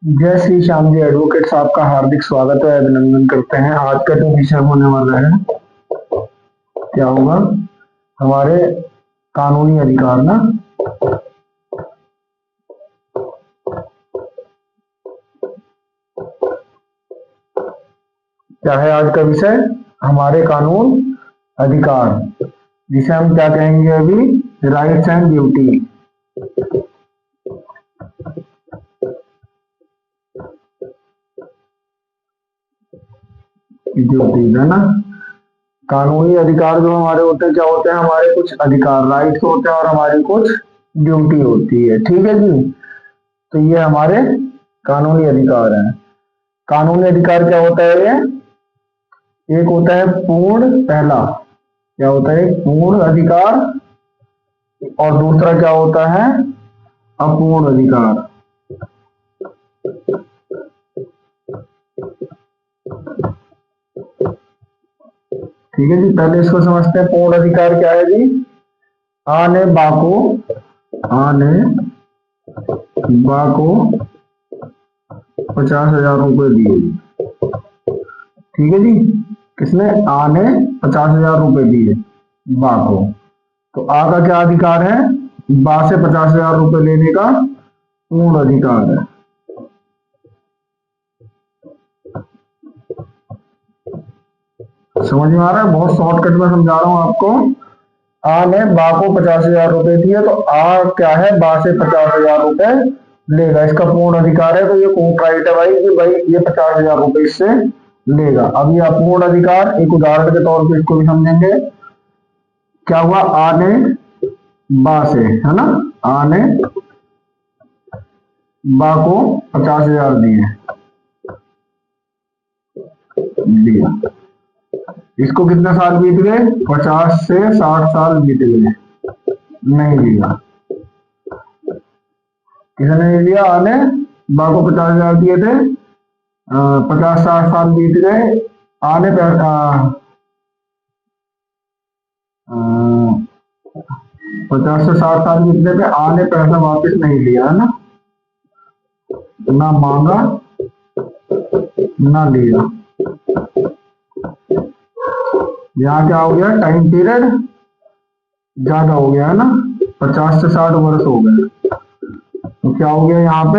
जय श्री श्याम जी एडवोकेट साहब का हार्दिक स्वागत है, अभिनंदन करते हैं। आज का जो विषय होने वाला है क्या होगा? हमारे कानूनी अधिकार ना। क्या है आज का विषय? हमारे कानून अधिकार, जिसे हम क्या कहेंगे अभी? Rights and duty. ड्यूटीज है ना। कानूनी अधिकार जो हमारे होते हैं क्या होते हैं? हमारे कुछ अधिकार राइट्स होते हैं और हमारी कुछ ड्यूटी होती है। ठीक है जी। तो ये हमारे कानूनी अधिकार हैं। कानूनी अधिकार क्या होता है? ये एक होता है पूर्ण, पहला क्या होता है? पूर्ण अधिकार। और दूसरा क्या होता है? अपूर्ण अधिकार। ठीक है जी। पहले इसको समझते हैं। पूर्ण अधिकार क्या है जी? आने बाको, आने बाको 50,000 रुपए दिए। ठीक है जी। किसने? आ ने 50,000 रुपए दिए बा को। तो आ का क्या अधिकार है? बा से 50,000 रुपए लेने का पूर्ण अधिकार है। समझ में आ रहा है? बहुत शॉर्टकट में समझा रहा हूं आपको। आ ने बा को 50,000 रुपए दिए, तो आ क्या है? बा से 50,000 रुपए लेगा, इसका पूर्ण अधिकार है। तो ये कोर्ट राइट है भाई कि भाई ये 50,000 रुपए इससे लेगा। अब ये अपूर्ण अधिकार, एक उदाहरण के तौर पे इसको भी समझेंगे। क्या हुआ? आ ने बा से, है ना, आ ने बा को 50,000 दिया। इसको कितने साल बीत गए? 50 से 60 साल बीत गए, नहीं लिया। किसने नहीं लिया? आने बा को 50,000 दिए थे, 50-60 साल बीत गए, आने 50 से 60 साल बीत गए थे, आने पैसा वापस नहीं लिया, है ना मांगा ना लिया। यहाँ क्या हो गया? टाइम पीरियड ज्यादा हो गया, है ना, 50 से 60 वर्ष हो गए। तो क्या हो गया यहाँ पे?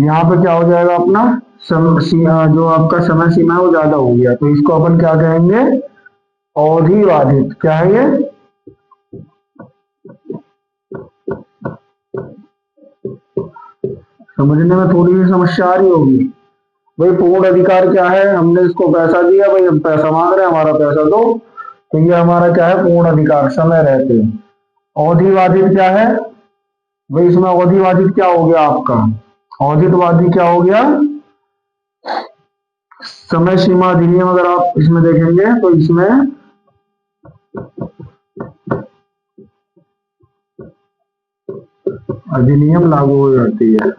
यहाँ पे क्या हो जाएगा? अपना जो आपका समय सीमा है वो ज्यादा हो गया। तो इसको अपन क्या कहेंगे? अवधिबाधित। क्या है ये? समझने में थोड़ी सी समस्या आ रही होगी। भाई पूर्ण अधिकार क्या है? हमने इसको पैसा दिया, भाई हम पैसा मांग रहे हैं, हमारा पैसा दो। तो ये हमारा क्या है? पूर्ण अधिकार, समय रहते। अवधिबाधित क्या है? भाई इसमें अवधिबाधित क्या हो गया आपका? अवधिबाधित क्या हो गया? समय सीमा अधिनियम अगर आप इसमें देखेंगे तो इसमें अधिनियम लागू हो जाती है।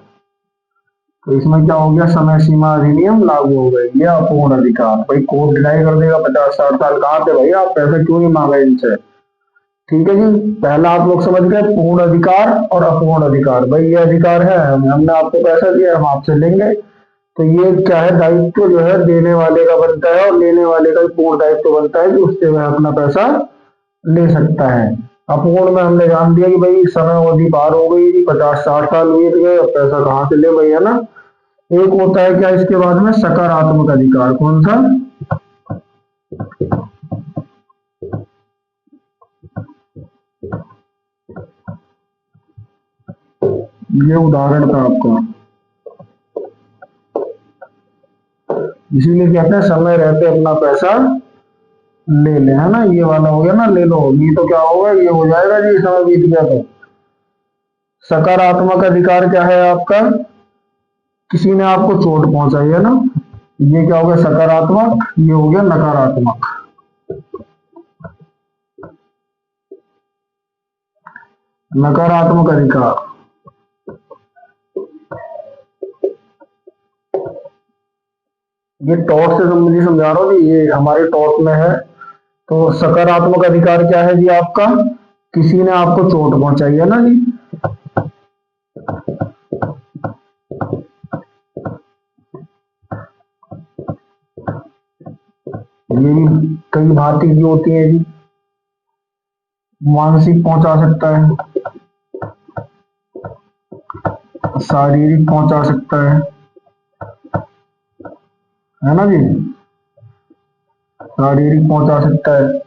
तो इसमें क्या हो गया? समय सीमा अधिनियम लागू हो गई। ये अपूर्ण अधिकार। भाई कोर्ट डिनाई कर देगा 50-60 साल। कहाँ पे भाई? आप पैसे क्यों नहीं मांगे इनसे? ठीक है जी। पहला आप लोग समझ गए, पूर्ण अधिकार और अपूर्ण अधिकार। भाई ये अधिकार है, हमने आपको पैसा दिया, हम आपसे लेंगे। तो ये क्या है? दायित्व जो है देने वाले का बनता है, और लेने वाले का भी पूर्ण दायित्व बनता है कि उससे वह अपना पैसा ले सकता है। अपूर्ण में हमने जान दिया कि भाई समय अवधि पार हो गई, 50-60 साल बीत गए, अब पैसा कहाँ से ले भाई, है ना। एक होता है क्या इसके बाद में? सकारात्मक अधिकार। कौन सा? ये उदाहरण था आपका, इसीलिए कहते हैं समय रहते अपना पैसा ले ले, है ना। ये वाला हो गया ना, ले लो। ये तो क्या होगा? ये हो जाएगा जी, समय बीत गया तो। सकारात्मक अधिकार क्या है आपका? किसी ने आपको चोट पहुंचाई, है ना, ये क्या हो गया? सकारात्मक। ये हो गया नकारात्मक। नकारात्मक अधिकार, ये टॉर्च से संबंधित समझा रहा हूँ जी, ये हमारे टॉर्च में है। तो सकारात्मक अधिकार क्या है जी आपका? किसी ने आपको चोट पहुंचाई, है ना जी। ये भी कई भांति की होती है जी। मानसिक पहुंचा सकता है, शारीरिक पहुंचा सकता है ना जी, शारीरिक पहुंचा सकता है।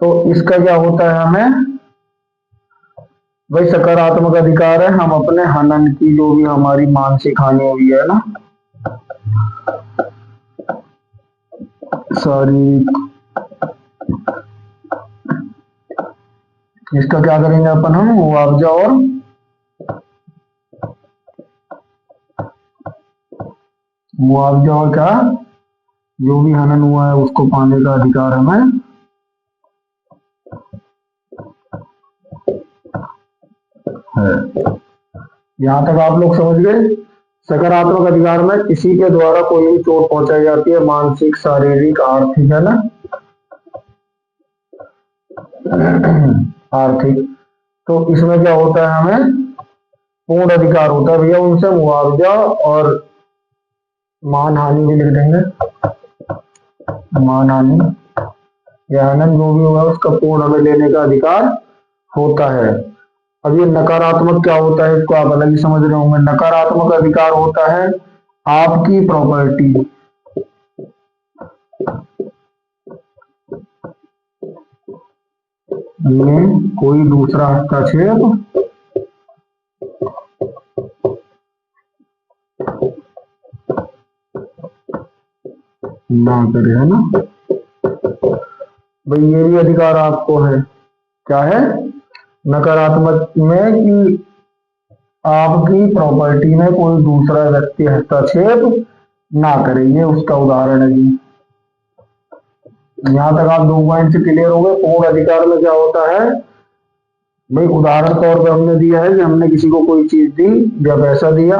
तो इसका क्या होता है, हमें भाई सकारात्मक अधिकार है, हम अपने हनन की जो भी हमारी मानसिक हानि हुई है ना, शारीरिक, इसका क्या करेंगे अपन, हम मुआवजा और क्या, जो भी हनन हुआ है उसको पाने का अधिकार हमें है। यहां तक आप लोग समझ गए। सकारात्मक अधिकार में किसी के द्वारा कोई भी चोट पहुंचाई जाती है, मानसिक, शारीरिक, आर्थिक, है ना, आर्थिक, तो इसमें क्या होता है, हमें पूर्ण अधिकार होता है भैया उनसे मुआवजा और मान हानि भी लिख देंगे, मान हानि या हनन जो भी होगा उसका पूर्ण हमें लेने का अधिकार होता है। अब ये नकारात्मक क्या होता है, इसको आप अलग ही समझ रहे होंगे। नकारात्मक अधिकार होता है आपकी प्रॉपर्टी में कोई दूसरा हस्तक्षेप ना करे, है ना भाई, ये भी अधिकार आपको है। क्या है नकारात्मक में, कि आपकी प्रॉपर्टी में कोई दूसरा व्यक्ति हस्तक्षेप ना करे, ये उसका उदाहरण है जी। यहां तक आप 2 पॉइंट से क्लियर हो गए। पूर्ण अधिकार में क्या होता है भाई, उदाहरण तौर पे हमने दिया है कि हमने किसी को कोई चीज दी या पैसा दिया,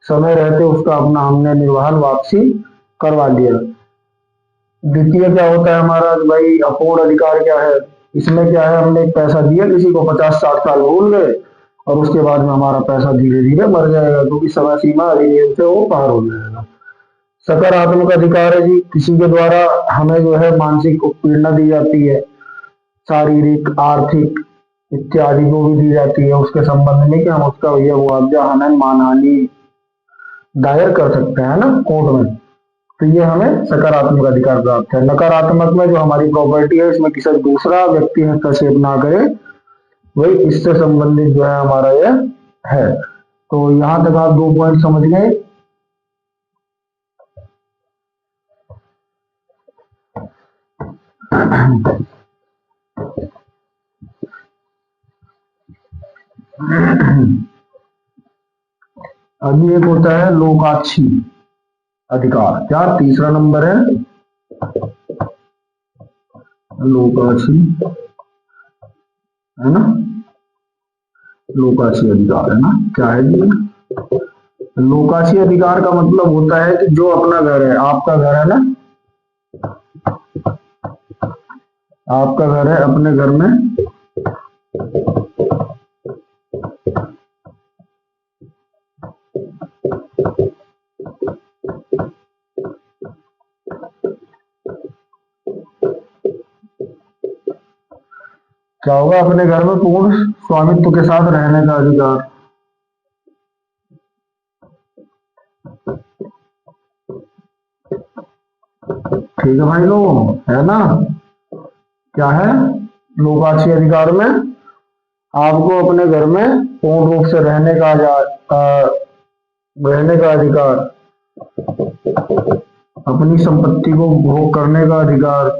समय रहते उसका अपना हमने निर्वहन वापसी करवा लिया। द्वितीय क्या होता है हमारा भाई, अपूर्ण अधिकार क्या है, इसमें क्या है, हमने एक पैसा दिया किसी को, 50-60 साल भूल गए और उसके बाद में हमारा पैसा धीरे धीरे मर जाएगा, क्योंकि समय सीमा अधिनियम से वो पार हो जाएगा। सकारात्मक अधिकार है जी, किसी के द्वारा हमें जो है मानसिक उत्पीड़ना दी जाती है, शारीरिक, आर्थिक इत्यादि जो भी दी जाती है उसके संबंध में, कि हम उसका भैया मुआवजा, हनन, मानहानि दायर कर सकते हैं ना कोर्ट में। तो ये हमें सकारात्मक अधिकार प्राप्त है। नकारात्मक में जो हमारी प्रॉपर्टी है इसमें किसी दूसरा व्यक्ति हस्तक्षेप ना करे, वही इससे संबंधित जो है हमारा यह है। तो यहां तक आप 2 पॉइंट समझ गए। अभी एक होता है लोकाक्षी अधिकार, क्या तीसरा नंबर है लोकाक्षी, है ना, लोकाक्षी अधिकार, है ना, क्या है जी, लोकाक्षी अधिकार का मतलब होता है कि जो अपना घर है, आपका घर है ना, आपका घर है, अपने घर में क्या होगा, अपने घर में पूर्ण स्वामित्व के साथ रहने का अधिकार। ठीक है भाई लोग, है ना, क्या है लोकाक्षी अधिकार में आपको अपने घर में पूर्ण रूप से रहने का अधिकार, अपनी संपत्ति को भोग करने का अधिकार,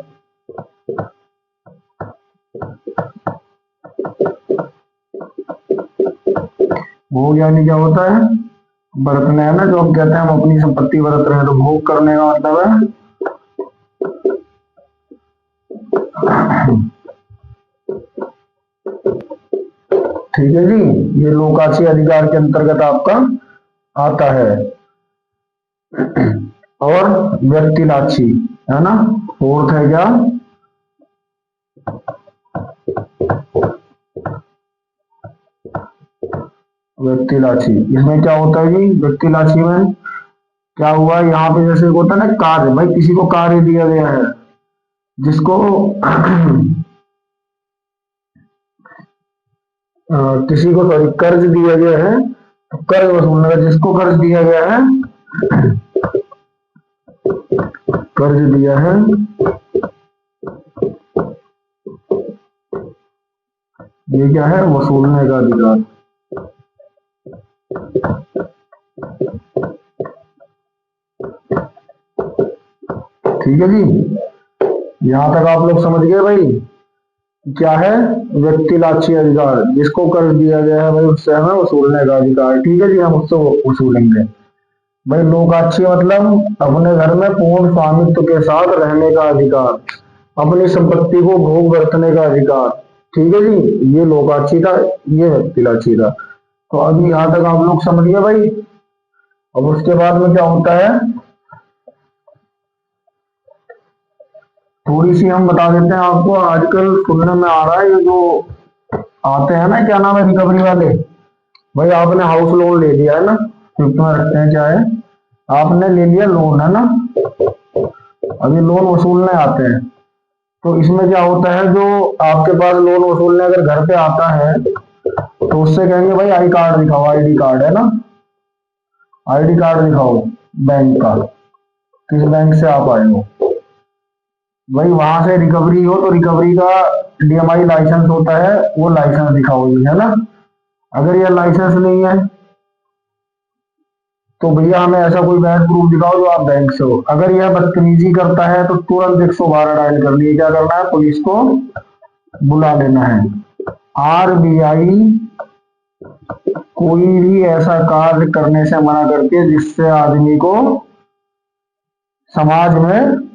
भोग यानी क्या होता है, बरतने, है ना, जो हम कहते हैं हम अपनी संपत्ति बरत रहे हैं, तो भोग करने का मतलब है। ठीक है जी, ये लोकाक्षी अधिकार के अंतर्गत आपका आता है। और व्यक्तिलाक्षी, है ना, फोर्थ है क्या, व्यक्तिलाक्षी। इसमें क्या होता है जी, व्यक्तिलाक्षी में क्या हुआ, यहाँ पे जैसे होता है ना कार्य, भाई किसी को कार्य दिया गया है, जिसको किसी को सॉरी कर्ज दिया गया है, तो कर्ज वसूलने का, जिसको कर्ज दिया गया है, कर्ज दिया है, ये क्या है, वसूलने का अधिकार। ठीक है जी, यहां तक आप लोग समझ गए भाई। क्या है, व्यक्ति लाक्षी अधिकार, जिसको कर्ज दिया गया है भाई उससे हमें वसूलने का अधिकार। ठीक है जी, हम उससे वसूलेंगे। भाई लोकाक्षी मतलब अपने घर में पूर्ण स्वामित्व के साथ रहने का अधिकार, अपनी संपत्ति को भोग बरतने का अधिकार। ठीक है जी, ये लोकाक्षी था, ये व्यक्ति लाक्षी था। तो अभी यहां तक आप लोग समझ गए भाई। अब उसके बाद में क्या होता है, थोड़ी सी हम बता देते हैं आपको। आजकल सुनने में आ रहा है, ये जो आते हैं ना, क्या नाम है, रिकवरी वाले। भाई आपने हाउस लोन ले लिया है ना, फिफ्थ में रखते हैं क्या है, आपने ले लिया लोन, है ना, अभी लोन वसूलने आते हैं। तो इसमें क्या होता है, जो आपके पास लोन वसूलने अगर घर पे आता है, तो उससे कहेंगे भाई आई कार्ड दिखाओ, आईडी कार्ड, है ना, आईडी कार्ड दिखाओ बैंक का, किस बैंक से आप आए हो। भाई वहां से रिकवरी हो तो रिकवरी का डीएमआई लाइसेंस होता है, वो लाइसेंस दिखाओ जी, है ना। अगर ये लाइसेंस नहीं है तो भैया हमें ऐसा कोई बैंक प्रूफ दिखाओ जो आप बैंक से हो। अगर यह बदतमीजी करता है तो तुरंत 112 डायल करनी है। क्या करना है, पुलिस को बुला लेना है। आरबीआई कोई भी ऐसा कार्य करने से मना करती है जिससे आदमी को समाज में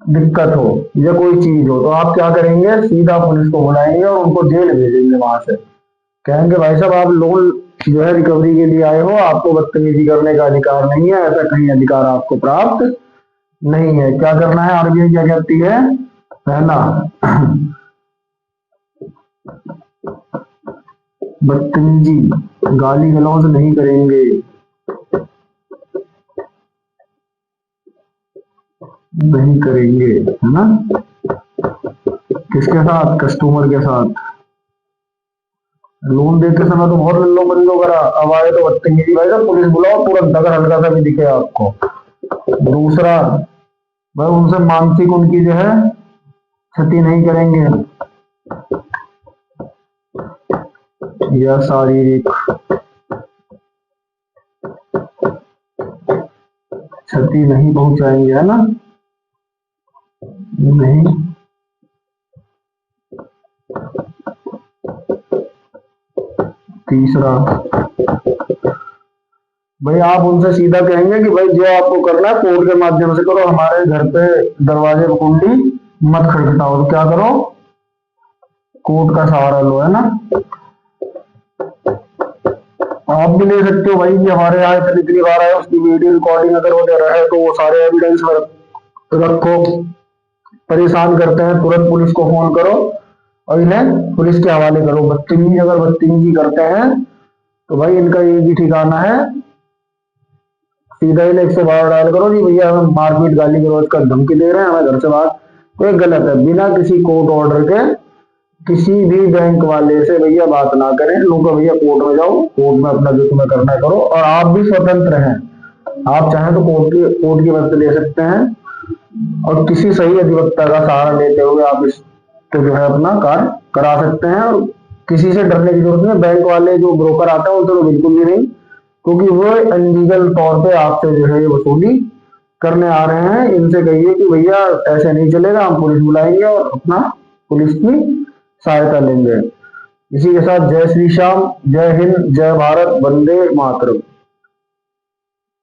दिक्कत हो या कोई चीज हो, तो आप क्या करेंगे, सीधा पुलिस को बुलाएंगे और उनको जेल भेजेंगे। वहां से कहेंगे भाई साहब आप लोन जो है रिकवरी के लिए आए हो, आपको बदतमीजी करने का अधिकार नहीं है, ऐसा कहीं अधिकार आपको प्राप्त नहीं है। क्या करना है, आरबीआई क्या कहती है, पहला बदतमीजी, गाली गलौज नहीं करेंगे, नहीं करेंगे, है ना। किसके साथ, कस्टमर के साथ। लोन देते समय तो बहुत लल्लो मल्लो करा, अब आए तो बदतमीजी, भाई साहब पुलिस बुलाओ तुरंत, अगर हल्का सा भी दिखे आपको। दूसरा, भाई उनसे मानसिक उनकी जो है क्षति नहीं करेंगे, या शारीरिक क्षति नहीं पहुंचाएंगे, है ना, नहीं। तीसरा, भाई आप उनसे सीधा कहेंगे कि भाई जो आपको करना है कोर्ट के माध्यम से करो, हमारे घर पे दरवाजे पर कुंडी मत खटखटाओ। तो क्या करो, कोर्ट का सहारा लो, है ना। आप भी ले सकते हो भाई, कि हमारे यहाँ इतनी बार आए, उसकी वीडियो रिकॉर्डिंग अगर वगैरह है तो वो सारे एविडेंस रखो। परेशान करते हैं तुरंत पुलिस को फोन करो और इन्हें पुलिस के हवाले करो। बदतमीजी अगर बदतमीजी करते हैं तो भाई इनका एक ही ठिकाना है, सीधा ही 112 डायल करो जी, भैया हमें मारपीट गाली गलौज का धमकी दे रहे हैं, हमें घर से बाहर। तो ये गलत है, बिना किसी कोर्ट ऑर्डर के किसी भी बैंक वाले से भैया बात ना करें। लोग भैया कोर्ट में जाओ, कोर्ट में अपना जो तुम्हें करना करो, और आप भी स्वतंत्र हैं, आप चाहें तो कोर्ट की मदद ले सकते हैं, और किसी सही अधिवक्ता का सहारा लेते हुए आप इस तो जो है अपना कार्य करा सकते हैं। और किसी से डरने की जरूरत नहीं। बैंक वाले जो ब्रोकर आते हैं उनसे तो बिल्कुल भी नहीं, क्योंकि वो अनलीगल तौर पे आपसे जो है ये वसूली करने आ रहे हैं। इनसे कहिए कि भैया ऐसे नहीं चलेगा, हम पुलिस बुलाएंगे और अपना पुलिस की सहायता लेंगे। इसी के साथ जय श्री श्याम, जय हिंद, जय भारत, वंदे मातरम।